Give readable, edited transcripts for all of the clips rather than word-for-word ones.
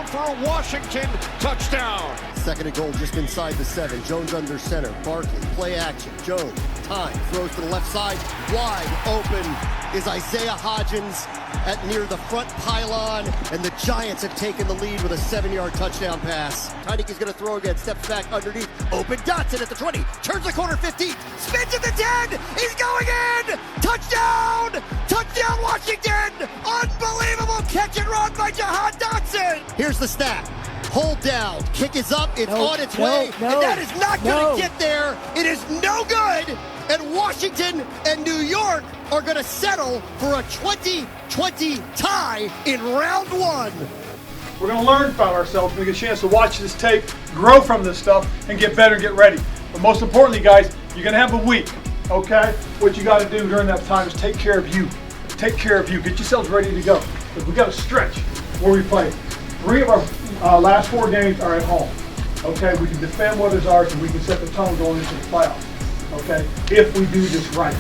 down for a Washington touchdown. Second and goal just inside the 7. Jones under center. Barkley, play action. Jones, time, throws to the left side. Wide open is Isaiah Hodgins at near the front pylon, and the Giants have taken the lead with a 7-yard touchdown pass. Heineke's going to throw again, steps back underneath. Open Dotson at the 20, turns the corner 15, spins at the 10. He's going in. Touchdown! Touchdown, Washington! Unbelievable catch and run by Jahan Dotson. Here's the stat. Hold down, kick is up, it's on its way, and that is not going to get there. It is no good, and Washington and New York are going to settle for a 20-20 tie in round 1. We're going to learn about ourselves, we get a chance to watch this tape, grow from this stuff, and get better and get ready. But most importantly, guys, you're going to have a week, okay? What you got to do during that time is take care of you. Take care of you. Get yourselves ready to go. Because we got to stretch where we play. 3 of our last 4 games are at home. Okay, we can defend what is ours and we can set the tone going into the playoffs. Okay, if we do this right.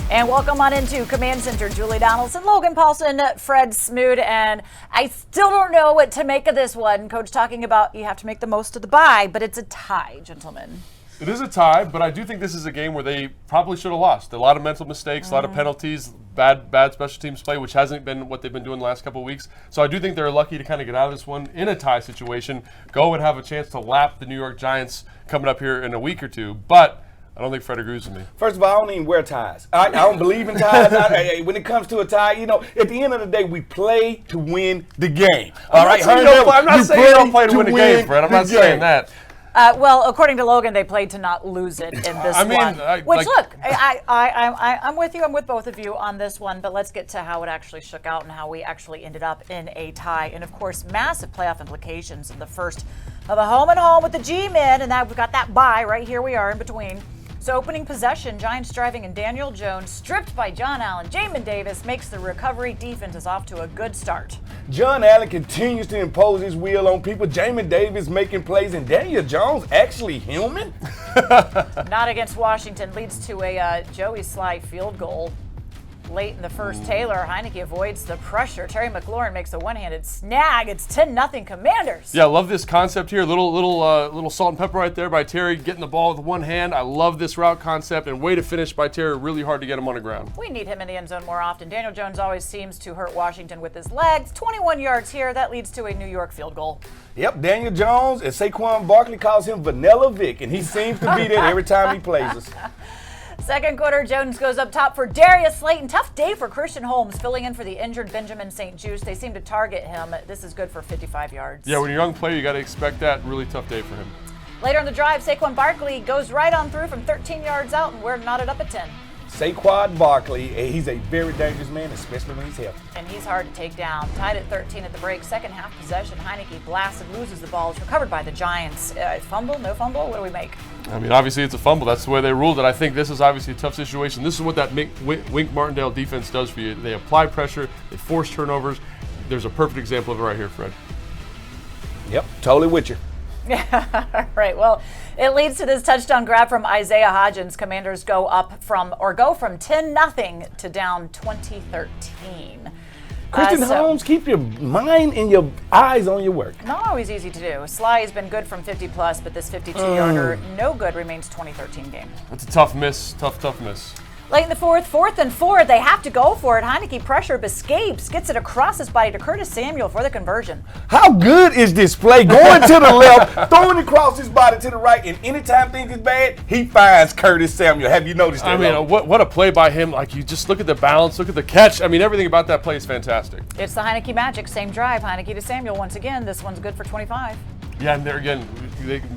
And welcome on into Command Center, Julie Donaldson, Logan Paulsen, Fred Smoot, and I still don't know what to make of this one. Coach talking about you have to make the most of the bye, but it's a tie, gentlemen. It is a tie, but I do think this is a game where they probably should have lost. A lot of mental mistakes, a lot of penalties, bad special teams play, which hasn't been what they've been doing the last couple of weeks. So I do think they're lucky to kind of get out of this one in a tie situation, go and have a chance to lap the New York Giants coming up here in a week or two. But I don't think Fred agrees with me. First of all, I don't even wear ties. I don't believe in ties. When it comes to a tie, you know, at the end of the day, we play to win the game. All right, I'm not saying you don't play to win the game, Fred. I'm not saying that. Well, according to Logan, they played to not lose it in this one. Look, I'm with you. I'm with both of you on this one, but let's get to how it actually shook out and how we actually ended up in a tie. And, of course, massive playoff implications in the first of a home-and-home with the G-men, and that we've got that bye right here we are in between. So opening possession, Giants driving, and Daniel Jones, stripped by John Allen. Jamin Davis makes the recovery. Defense is off to a good start. John Allen continues to impose his will on people. Jamin Davis making plays, and Daniel Jones actually human? Not against Washington. Leads to a Joey Sly field goal. Late in the first, Taylor Heinicke avoids the pressure. Terry McLaurin makes a one-handed snag. It's 10-0 Commanders. Yeah, I love this concept here. Little salt and pepper right there by Terry, getting the ball with one hand. I love this route concept, and way to finish by Terry. Really hard to get him on the ground. We need him in the end zone more often. Daniel Jones always seems to hurt Washington with his legs. 21 yards here. That leads to a New York field goal. Yep, Daniel Jones, and Saquon Barkley calls him Vanilla Vic, and he seems to be there every time he plays us. Second quarter, Jones goes up top for Darius Slayton. Tough day for Christian Holmes, filling in for the injured Benjamin St. Juste. They seem to target him. This is good for 55 yards. Yeah, when you're a young player, you got to expect that. Really tough day for him. Later in the drive, Saquon Barkley goes right on through from 13 yards out, and we're knotted up at 10. Saquon Barkley, he's a very dangerous man, especially when he's healthy. And he's hard to take down. Tied at 13 at the break. Second half possession. Heinicke blasted, loses the ball. It's recovered by the Giants. Fumble, no fumble? What do we make? I mean, obviously it's a fumble. That's the way they ruled it. I think this is obviously a tough situation. This is what that Wink Martindale defense does for you. They apply pressure. They force turnovers. There's a perfect example of it right here, Fred. Yep, totally with you. Yeah, right. Well, it leads to this touchdown grab from Isaiah Hodgins. Commanders go from 10-0 to down 20-13. Christian Holmes, keep your mind and your eyes on your work. Not always easy to do. Sly has been good from 50-plus, but this 52-yarder, no good, remains 2013 game. That's a tough miss, tough miss. Late in the fourth and 4, they have to go for it. Heinicke pressure escapes, gets it across his body to Curtis Samuel for the conversion. How good is this play? Going to the left, throwing across his body to the right, and anytime things is bad, he finds Curtis Samuel. Have you noticed that? I mean, what a play by him. Like, you just look at the balance, look at the catch. I mean, everything about that play is fantastic. It's the Heinicke magic. Same drive. Heinicke to Samuel once again. This one's good for 25. Yeah, and there again,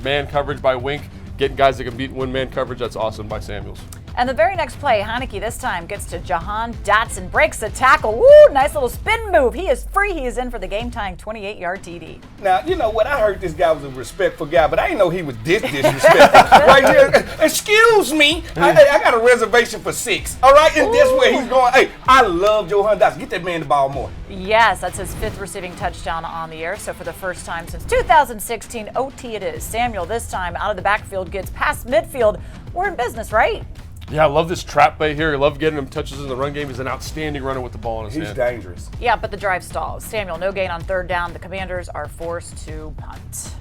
man coverage by Wink, getting guys that can beat one-man coverage. That's awesome by Samuels. And the very next play, Heinicke this time gets to Jahan. Dotson breaks the tackle. Woo, nice little spin move. He is free. He is in for the game-tying 28-yard TD. Now, you know what? I heard this guy was a respectful guy, but I didn't know he was this disrespectful. Right here. Excuse me. I got a reservation for 6. All right? And that's where he's going. Hey, I love Jahan Dotson. Get that man the ball more. Yes, that's his 5th receiving touchdown on the air. So for the first time since 2016, OT it is. Samuel this time out of the backfield gets past midfield. We're in business, right? Yeah, I love this trap play here. I love getting him touches in the run game. He's an outstanding runner with the ball in his hand. He's dangerous. Yeah, but the drive stalls. Samuel, no gain on third down. The Commanders are forced to punt.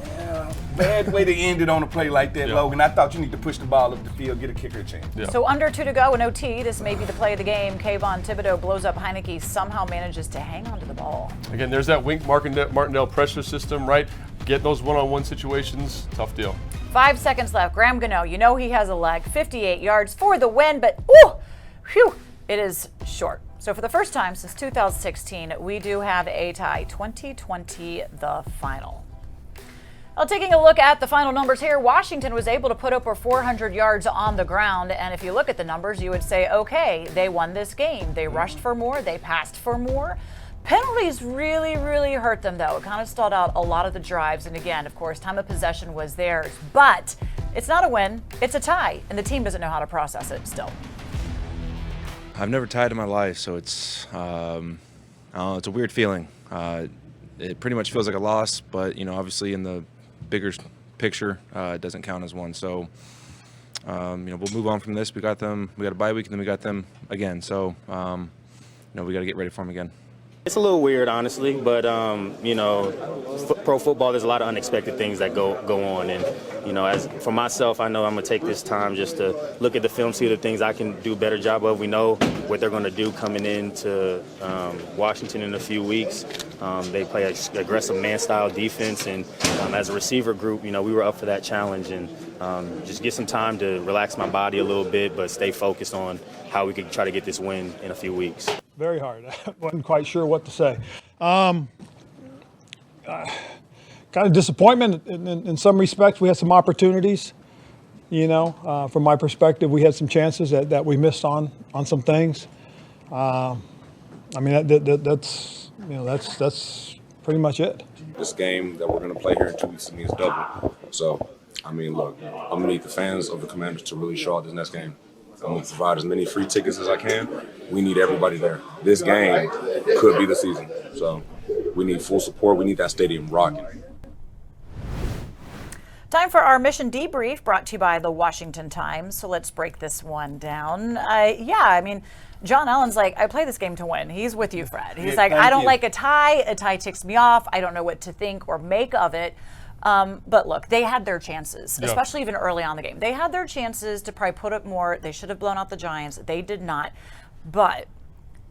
Yeah, bad way to end it on a play like that, Logan. I thought you need to push the ball up the field, get a kicker a chance. Yeah. So under 2 to go in OT, this may be the play of the game. Kayvon Thibodeau blows up Heineke, somehow manages to hang onto the ball. Again, there's that Wink Martindale pressure system, right? Get those one-on-one situations, tough deal. 5 seconds left. Graham Gano, you know he has a leg. 58 yards for the win, but it is short. So for the first time since 2016, we do have a tie. 2020, the final. Well, taking a look at the final numbers here, Washington was able to put up over 400 yards on the ground. And if you look at the numbers, you would say, okay, they won this game. They rushed for more. They passed for more. Penalties really, really hurt them, though. It kind of stalled out a lot of the drives. And again, of course, time of possession was theirs. But it's not a win. It's a tie. And the team doesn't know how to process it still. I've never tied in my life, so it's it's a weird feeling. It pretty much feels like a loss, but, obviously in the bigger picture, it doesn't count as one. So, we'll move on from this. We got them. We got a bye week, and then we got them again. So, we got to get ready for them again. It's a little weird, honestly, but pro football, there's a lot of unexpected things that go on, and as for myself, I know I'm gonna take this time just to look at the film, see the things I can do a better job of. We know what they're gonna do coming into Washington in a few weeks. They play an aggressive man-style defense, and as a receiver group, we were up for that challenge, and just get some time to relax my body a little bit, but stay focused on how we could try to get this win in a few weeks. Very hard. I wasn't quite sure what to say. Kind of disappointment in some respects. We had some opportunities, from my perspective. We had some chances that we missed on some things. That's pretty much it. This game that we're going to play here in 2 weeks means double. So, look, I'm going to need the fans of the Commanders to really show out this next game. I'm going to provide as many free tickets as I can. We need everybody there. This game could be the season. So we need full support. We need that stadium rocking. Time for our mission debrief, brought to you by the Washington Times. So let's break this one down. John Allen's like, I play this game to win. He's with you, Fred. He's like, I don't like a tie. A tie ticks me off. I don't know what to think or make of it. But look, they had their chances, especially even early on in the game. They had their chances to probably put up more. They should have blown out the Giants. They did not. But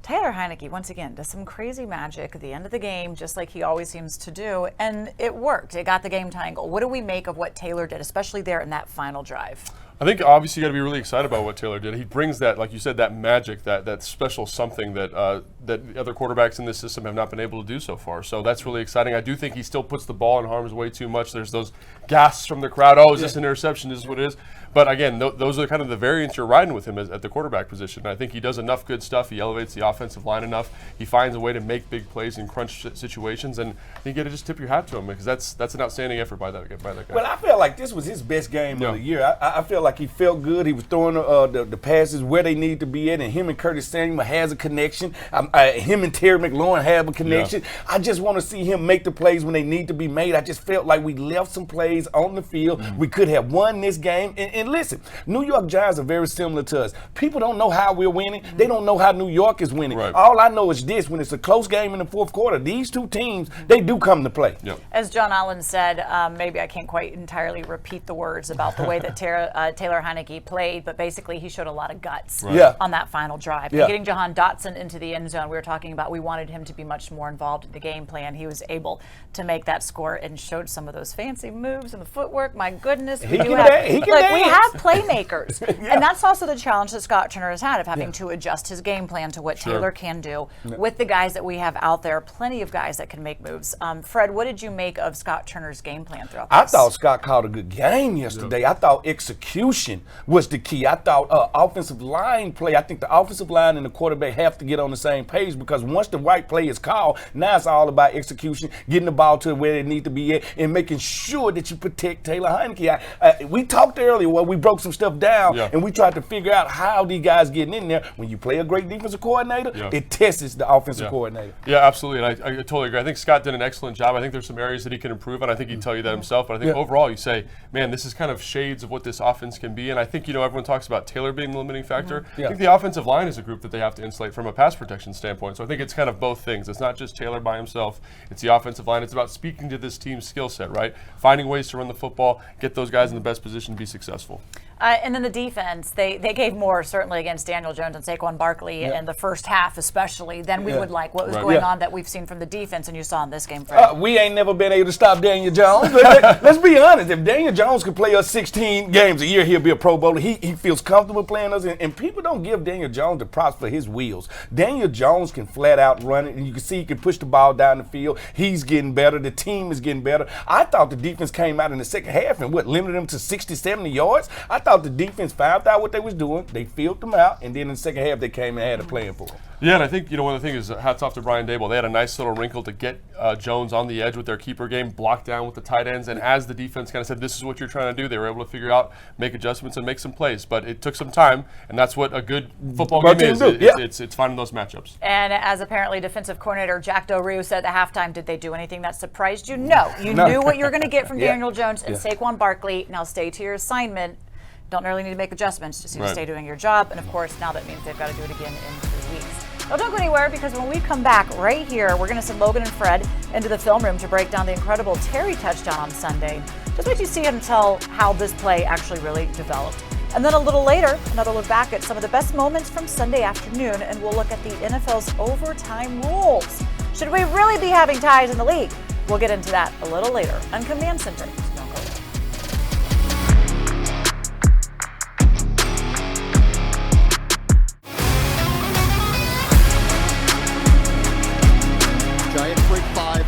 Taylor Heineke, once again, does some crazy magic at the end of the game, just like he always seems to do. And it worked. It got the game tangle. What do we make of what Taylor did, especially there in that final drive? I think obviously you got to be really excited about what Taylor did. He brings that, like you said, that magic, that special something that that other quarterbacks in this system have not been able to do so far. So that's really exciting. I do think he still puts the ball in harm's way too much. There's those gasps from the crowd. Oh, is this an interception? This is what it is. But again, those are kind of the variants you're riding with him at the quarterback position. I think he does enough good stuff. He elevates the offensive line enough. He finds a way to make big plays in crunch situations, and you got to just tip your hat to him because that's an outstanding effort by that guy. Well, I felt like this was his best game of the year. I felt like he felt good. He was throwing the passes where they need to be at, and him and Curtis Samuel has a connection. Him and Terry McLaurin have a connection. Yeah. I just want to see him make the plays when they need to be made. I just felt like we left some plays on the field. We could have won this game. And listen, New York Giants are very similar to us. People don't know how we're winning. They don't know how New York is winning. Right. All I know is this: when it's a close game in the fourth quarter, these two teams, they do come to play. Yep. As John Allen said, maybe I can't quite entirely repeat the words about the way that Taylor Heineke played, but basically he showed a lot of guts on that final drive. And getting Jahan Dotson into the end zone, we were talking about, we wanted him to be much more involved in the game plan. He was able to make that score and showed some of those fancy moves and the footwork. My goodness, we have playmakers. And that's also the challenge that Scott Turner has had of having to adjust his game plan to what Taylor can do with the guys that we have out there. Plenty of guys that can make moves. Fred, what did you make of Scott Turner's game plan throughout this? I thought Scott called a good game yesterday. I thought execution was the key. I thought offensive line play. I think the offensive line and the quarterback have to get on the same page, because once the right play is called, now it's all about execution, getting the ball to where it needs to be at, and making sure that you protect Taylor Heineke. We talked earlier where we broke some stuff down, and we tried to figure out how these guys getting in there. When you play a great defensive coordinator, it tests the offensive coordinator. Yeah, absolutely, and I totally agree. I think Scott did an excellent job. I think there's some areas that he can improve on. I think he'd tell you that himself, but I think overall you say, man, this is kind of shades of what this offense can be. And I think, everyone talks about Taylor being the limiting factor. I think the offensive line is a group that they have to insulate from a pass protection standpoint. So I think it's kind of both things. It's not just Taylor by himself. It's the offensive line. It's about speaking to this team's skill set, right? Finding ways to run the football, get those guys in the best position to be successful. And then the defense, they gave more certainly against Daniel Jones and Saquon Barkley in the first half especially than we would like what was going on that we've seen from the defense and you saw in this game, Fred. We ain't never been able to stop Daniel Jones. Let's be honest. If Daniel Jones could play us 16 games a year, he'll be a Pro Bowler. He feels comfortable playing us, and people don't give Daniel Jones the props for his wheels. Daniel Jones can flat out run it, and you can see he can push the ball down the field. He's getting better. The team is getting better. I thought the defense came out in the second half and limited them to 60, 70 yards. I thought the defense found out what they was doing. They filled them out, and then in the second half they came and had a plan for them. Yeah, and I think, one of the things is hats off to Brian Daboll. They had a nice little wrinkle to get Jones on the edge with their keeper game, blocked down with the tight ends, and as the defense kind of said, this is what you're trying to do, they were able to figure out, make adjustments, and make some plays. But it took some time, and that's what a good football game is. It's finding those matchups. And as apparently defensive coordinator Jack Del Rio said at halftime, did they do anything that surprised you? No. You knew what you were going to get from Daniel Jones and Saquon Barkley. Now stay to your assignment. Don't really need to make adjustments, just need to stay doing your job. And of course, now that means they've got to do it again in 3 weeks. Well, don't go anywhere, because when we come back right here, we're going to send Logan and Fred into the film room to break down the incredible Terry touchdown on Sunday. Just wait to see and tell how this play actually really developed. And then a little later, another look back at some of the best moments from Sunday afternoon, and we'll look at the NFL's overtime rules. Should we really be having ties in the league? We'll get into that a little later on Command Center.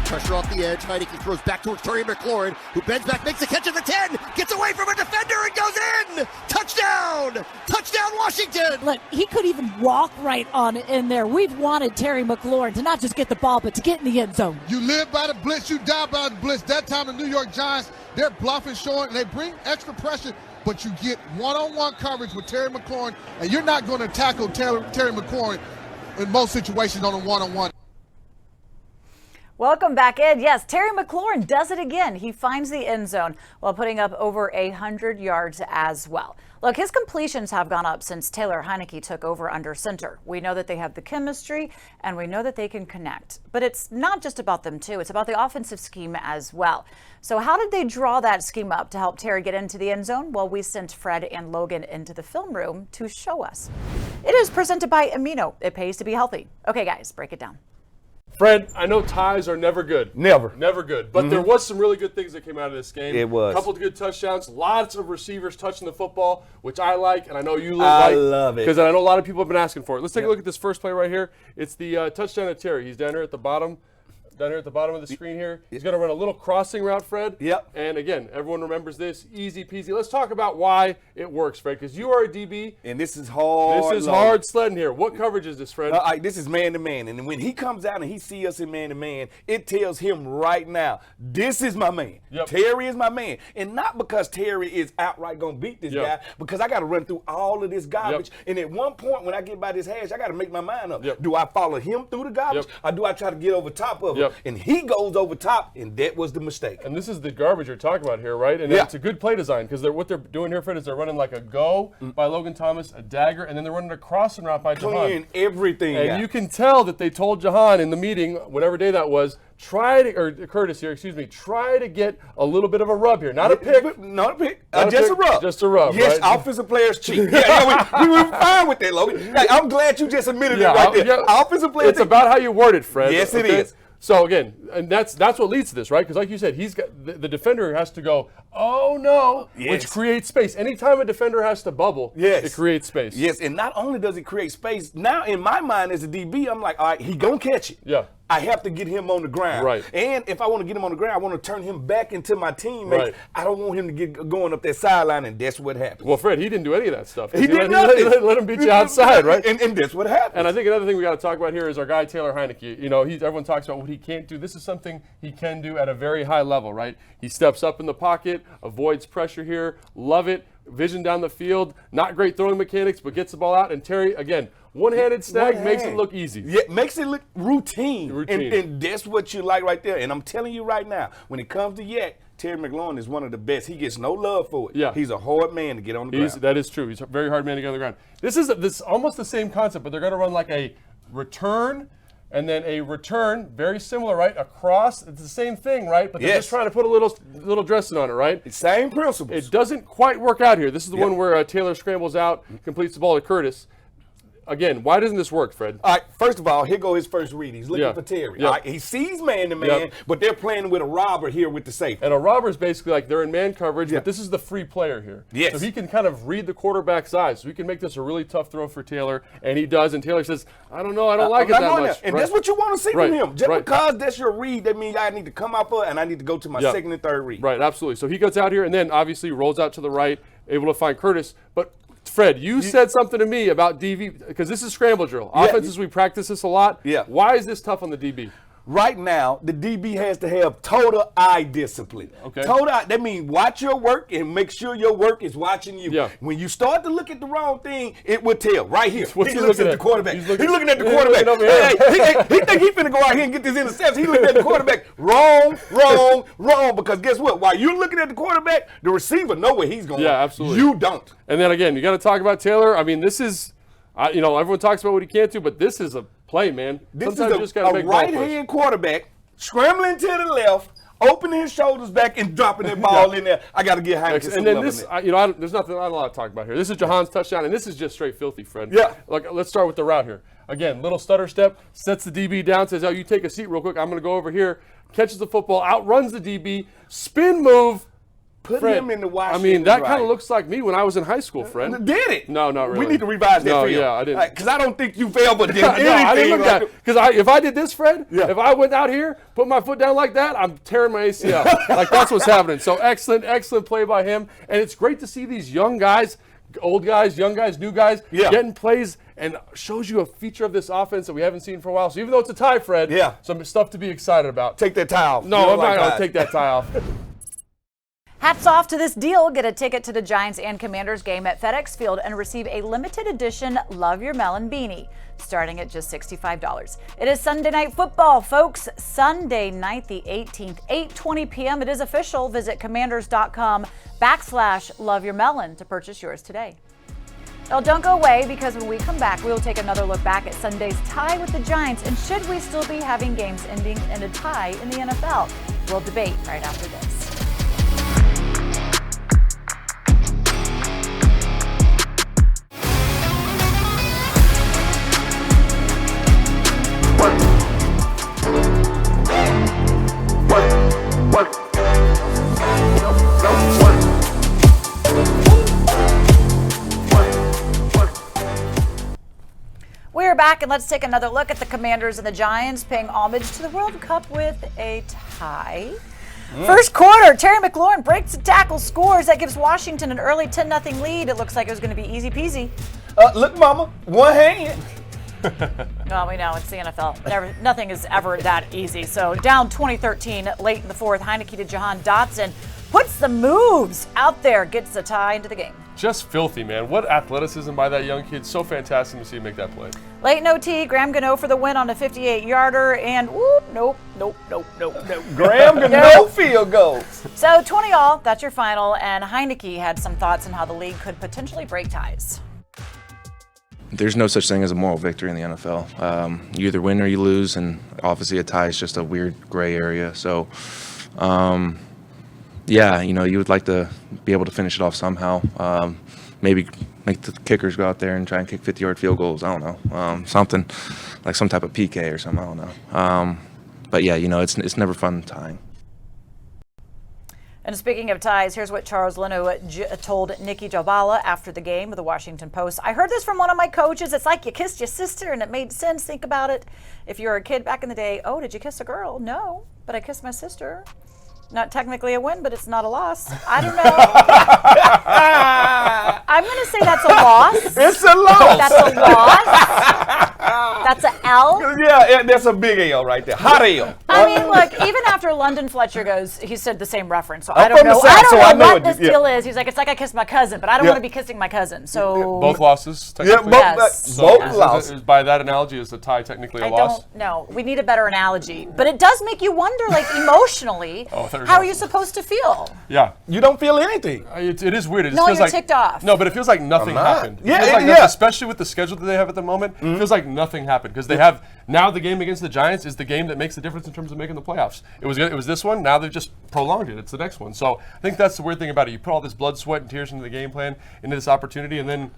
Pressure off the edge. Heineke throws back towards Terry McLaurin, who bends back, makes the catch at the 10, gets away from a defender and goes in! Touchdown! Touchdown, Washington! Look, he could even walk right on in there. We've wanted Terry McLaurin to not just get the ball, but to get in the end zone. You live by the blitz, you die by the blitz. That time the New York Giants, they're bluffing, showing, and they bring extra pressure, but you get one-on-one coverage with Terry McLaurin, and you're not going to tackle Terry McLaurin in most situations on a one-on-one. Welcome back in. Yes, Terry McLaurin does it again. He finds the end zone while putting up over 100 yards as well. Look, his completions have gone up since Taylor Heineke took over under center. We know that they have the chemistry and we know that they can connect. But it's not just about them too. It's about the offensive scheme as well. So how did they draw that scheme up to help Terry get into the end zone? Well, we sent Fred and Logan into the film room to show us. It is presented by Amino. It pays to be healthy. Okay, guys, break it down. Fred, I know ties are never good. Never good. But there was some really good things that came out of this game. It was. A couple of good touchdowns, lots of receivers touching the football, which I like, and I know you I love it. Because I know a lot of people have been asking for it. Let's take a look at this first play right here. It's the touchdown of Terry. He's down here at the bottom. Down here at the bottom of the screen here. He's going to run a little crossing route, Fred. Yep. And again, everyone remembers this. Easy peasy. Let's talk about why it works, Fred, because you are a DB. And this is hard. This is hard sledding here. What coverage is this, Fred? This is man-to-man. And when he comes out and he sees us in man-to-man, it tells him right now, this is my man. Yep. Terry is my man. And not because Terry is outright going to beat this guy, because I got to run through all of this garbage. And at one point, when I get by this hash, I got to make my mind up. Do I follow him through the garbage, or do I try to get over top of him? And he goes over top, and that was the mistake. And this is the garbage you're talking about here, right? And it's a good play design, because what they're doing here, Fred, is they're running like a go by Logan Thomas, a dagger, and then they're running a crossing route by Jahan. Clean everything And you can tell that they told Jahan in the meeting, whatever day that was, try to get a little bit of a rub here. Not a pick. Not a pick. Just a rub. Just a rub, yes, right? Offensive players cheat. we were fine with that, Logan. Hey, I'm glad you just admitted it right there. Offensive players. It's about how you word it, Fred. Yes, it is. So again, and that's what leads to this, right? Because like you said, he's got the defender has to go, oh no, which creates space. Anytime a defender has to bubble, it creates space. Yes, and not only does it create space, now in my mind as a DB, I'm like, all right, he gonna catch it. Yeah. I have to get him on the ground. Right. And if I want to get him on the ground, I want to turn him back into my teammates. Right. I don't want him to get going up that sideline, and that's what happened. Well, Fred, he didn't do any of that stuff. He did nothing. Let him beat you outside, right? And that's what happened. And I think another thing we got to talk about here is our guy Taylor Heineke. You know, everyone talks about what he can't do. This is something he can do at a very high level, right? He steps up in the pocket, avoids pressure here. Love it. Vision down the field. Not great throwing mechanics, but gets the ball out. And Terry, again, One-handed snag makes it look easy. Yeah, makes it look routine. Routine. And that's what you like right there. And I'm telling you right now, when it comes to yak, Terry McLaurin is one of the best. He gets no love for it. Yeah. He's a hard man to get on the ground. That is true. He's a very hard man to get on the ground. This is almost the same concept, but they're going to run like a return and then a return, very similar, right? Across, it's the same thing, right? But they're just trying to put a little dressing on it, right? Same principles. It doesn't quite work out here. This is the one where Taylor scrambles out, completes the ball to Curtis. Again, why doesn't this work, Fred? All right, first of all, here go his first read. He's looking for Terry. Yeah. All right, he sees man-to-man, but they're playing with a robber here with the safety. And a robber is basically like they're in man coverage, but this is the free player here. Yes. So he can kind of read the quarterback's eyes. So he can make this a really tough throw for Taylor, and he does. And Taylor says, I don't know, I don't like it that much. And that's what you want to see from him. Just right. because that's your read, that means I need to come out for it, and I need to go to my second and third read. Right, absolutely. So he gets out here, and then obviously rolls out to the right, able to find Curtis. But Fred, you said something to me about DB, because this is scramble drill. Offenses, we practice this a lot. Yeah. Why is this tough on the DB? Right now, the DB has to have total eye discipline. Okay. Total eye, that means watch your work and make sure your work is watching you. Yeah. When you start to look at the wrong thing, it will tell. Right here. What's he he looks looking at at? the quarterback. He's He's looking looking at the quarterback. over here. He think he finna go out here and get this interception. He's looking at the quarterback. Wrong. Because guess what? While you're looking at the quarterback, the receiver know where he's going. Yeah, absolutely. You don't. And then again, you got to talk about Taylor. I mean, this is, everyone talks about what he can't do, but this is a play, man. This Sometimes you is just got to a make ball plays. right-hand quarterback scrambling to the left, opening his shoulders back and dropping that ball in there. I got to get Heineken some And then love this, in there. there's nothing, not a lot to talk about here. This is Jahan's touchdown, and this is just straight filthy, Fred. Yeah. Let's start with the route here. Again, little stutter step, sets the DB down, says, you take a seat real quick. I'm going to go over here. Catches the football, outruns the DB, spin move. Put Fred, him in the Washington. I mean, that kind of looks like me when I was in high school, Fred. Did it? No, not really. We need to revise that No, film. yeah, I didn't. Because I don't think you've ever did anything. No, I didn't look at that. Because if I did this, Fred, Yeah. if I went out here, put my foot down like that, I'm tearing my ACL. Like, that's what's happening. So excellent play by him. And it's great to see these young guys, old guys, young guys, new guys, getting plays, and shows you a feature of this offense that we haven't seen for a while. So even though it's a tie, Fred, some stuff to be excited about. Take that tie off. No, I'm not going to take that tie off. Hats off to this deal. Get a ticket to the Giants and Commanders game at FedEx Field and receive a limited edition Love Your Melon beanie, starting at just $65. It is Sunday Night Football, folks. Sunday night, the 18th, 8:20 p.m. It is official. Visit commanders.com/Love Your Melon to purchase yours today. Well, don't go away, because when we come back, we will take another look back at Sunday's tie with the Giants, and should we still be having games ending in a tie in the NFL? We'll debate right after this. We're back, and let's take another look at the Commanders and the Giants paying homage to the World Cup with a tie. First quarter, Terry McLaurin breaks the tackle, scores. That gives Washington an early 10-0 lead. It looks like it was going to be easy peasy. Look, Mama, one hand. Well, we know it's the NFL. Nothing is ever that easy. So down 2013 late in the fourth, Heineke to Jahan. Dotson puts the moves out there, gets the tie into the game. Just filthy, man. What athleticism by that young kid. So fantastic to see him make that play. Late in OT, Graham Gano for the win on a 58-yarder, and whoop, nope. Graham Gano field goals. So 20-all, that's your final, and Heineke had some thoughts on how the league could potentially break ties. There's no such thing as a moral victory in the NFL. You either win or you lose, and obviously a tie is just a weird gray area. So, you would like to be able to finish it off somehow. Maybe make the kickers go out there and try and kick 50-yard field goals. I don't know. Something like some type of PK or something. I don't know. But yeah, it's never fun tying. And speaking of ties, here's what Charles Leno told Nikki Jabala after the game of the Washington Post. I heard this from one of my coaches. It's like you kissed your sister, and it made sense. Think about it. If you were a kid back in the day, oh, did you kiss a girl? No, but I kissed my sister. Not technically a win, but it's not a loss. I don't know. I'm going to say that's a loss. It's a loss. That's a loss. That's an L? Yeah, that's a big L right there. Hot L. I mean, look, even after London Fletcher goes, he said the same reference. So I'm I don't from the know. South, I so I don't know know what it. this Yeah. deal is. He's like, it's like I kissed my cousin, but I don't want to be kissing my cousin. So Both losses, Yeah, technically. both losses. By that analogy, is the tie technically a I loss? don't know. We need a better analogy. But it does make you wonder, like, emotionally, how are you supposed to feel? Yeah. You don't feel anything. It is weird. It just No, feels you're like, ticked off. No, but it feels like nothing I'm not. happened. It Yeah, feels like yeah. nothing, especially with the schedule that they have at the moment. It feels like nothing happened because they have now the game against the Giants is the game that makes the difference in terms of making the playoffs. It was this one. Now they've just prolonged it. It's the next one. So I think that's the weird thing about it. You put all this blood, sweat, and tears into the game plan, into this opportunity, and then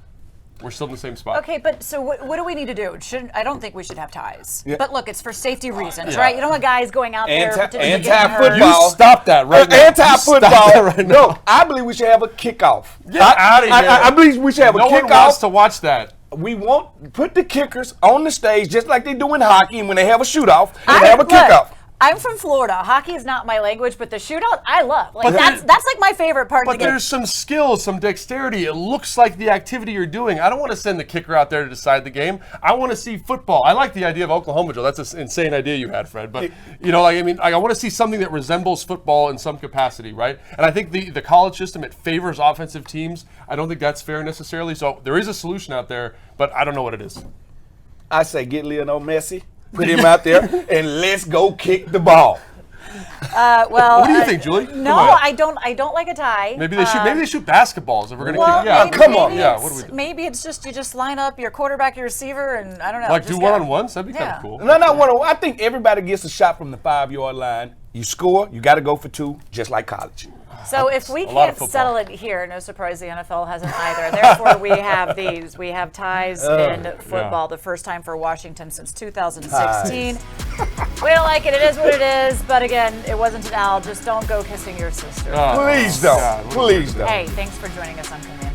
we're still in the same spot. Okay, but so what do we need to do? I don't think we should have ties. Yeah. But look, it's for safety reasons, Yeah. right? You don't want guys going out there potentially getting hurt. Anti-football. You stop that right now. Anti-football. Right no, now. I believe we should have a kickoff. Get out of here. I believe we should have No a one wants kickoff. to watch that. We won't put the kickers on the stage just like they do in hockey, and when they have a shootout, they have a kickoff. I'm from Florida. Hockey is not my language, but the shootout I love. Like But that's like my favorite part of But the game. there's some skill, some dexterity. It looks like the activity you're doing. I don't want to send the kicker out there to decide the game. I want to see football. I like the idea of Oklahoma, Joe. That's an insane idea you had, Fred. But I want to see something that resembles football in some capacity, right? And I think the college system, it favors offensive teams. I don't think that's fair necessarily. So there is a solution out there, but I don't know what it is. I say get Lionel Messi, put him out there, and let's go kick the ball. Well, What do you think, Julie? No, I don't like a tie. Maybe they shoot. Maybe they shoot basketballs. If we're gonna Well, kick. Yeah, maybe, come on. maybe Yeah, it's- what do we do? Maybe it's just you just line up your quarterback, your receiver, and I don't know. Like just do go. one-on-ones. That'd be kind Yeah. of cool. No. I think everybody gets a shot from the 5-yard line. You score, you got to go for 2, just like college. So if we a lot of can't football. settle it here, no surprise the NFL hasn't either. Therefore, we have these. We have ties in football, the first time for Washington since 2016. We don't like it. It is what it is. But again, it wasn't an L. Just don't go kissing your sister. Please don't. God, Please don't. Hey, thanks for joining us on Command.